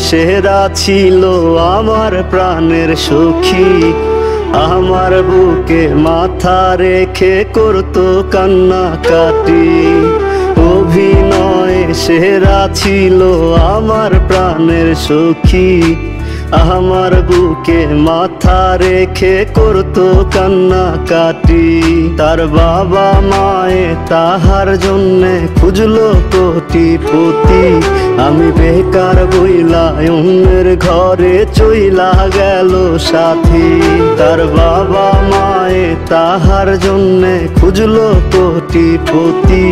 সেরা ছিল আমার প্রাণের সখী। আমার বুকে মাথা রেখে করতো কান্নাকাটি। অভিনয়ে সেরা ছিল আমার প্রাণের সখী। আমার বুকে মাথা রেখে করতো কান্নাকাটি। তার বাবা মায়ে তাহার জন্যে খুঁজলো কোটিপতি। আমি বেকার বইলা অন্যের ঘরে চইলা গেল সাথী। তার বাবা মায়ে তাহার জন্যে খুঁজলো কোটিপতি।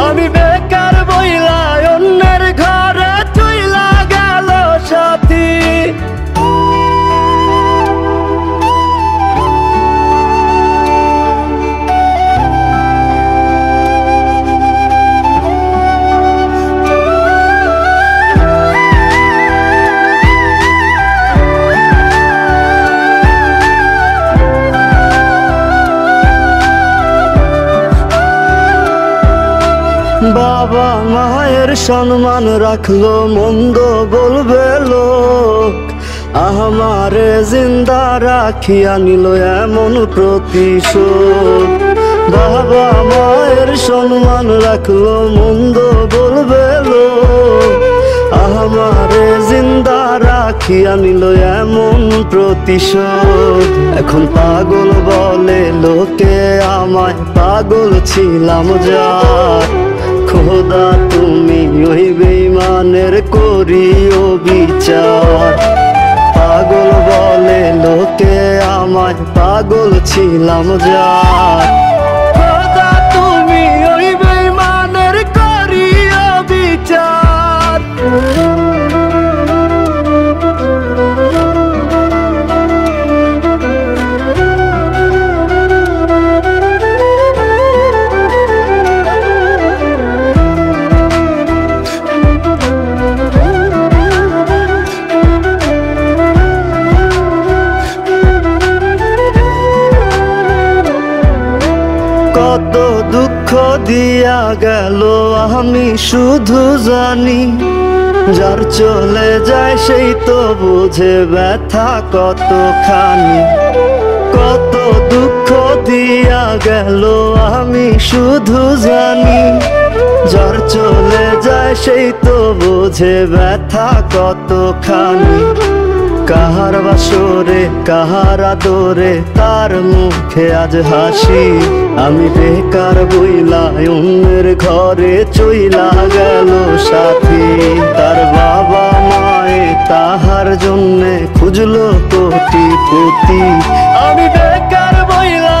আমি বেকার বইলা অন্যের ঘরে চইলা গেল সাথী। বাবা মায়ের সম্মান রাখলো মন্দ বলবে লোক। আমারে জিন্দা রাখিয়া নিল এমন প্রতিশোধ। বাবা মায়ের সম্মান রাখলো মন্দ বলবে লোক। আমারে জিন্দা রাখিয়া নিল এমন প্রতিশোধ। এখন পাগল বলে লোকে আমায়, পাগল ছিলাম যার। খোদা তুমি ওই বেঈমানের করিও বিচার। পাগল বলে লোকে আমায়, পাগল ছিলাম যার। খোদা তুমি ওই বেঈমানের করিও বিচার। কত দুঃখ দিয়া গেল আমি শুধু জানি। যার চলে যায় সেই তো বুঝে ব্যথা কতখানি। কত দুঃখ দিয়া গেল আমি শুধু জানি। যার চলে যায় সেই তো বুঝে ব্যথা কতখানি। কাহার বাসরে কাহার আদরে তার মুখে আজ হাসি। আমি বেকার বইলা অন্যের ঘরে চইলা গেল সাথী। তার বাবা মায়ে তাহার জন্যে খুঁজলো কোটিপতি। আমি বেকার বইলা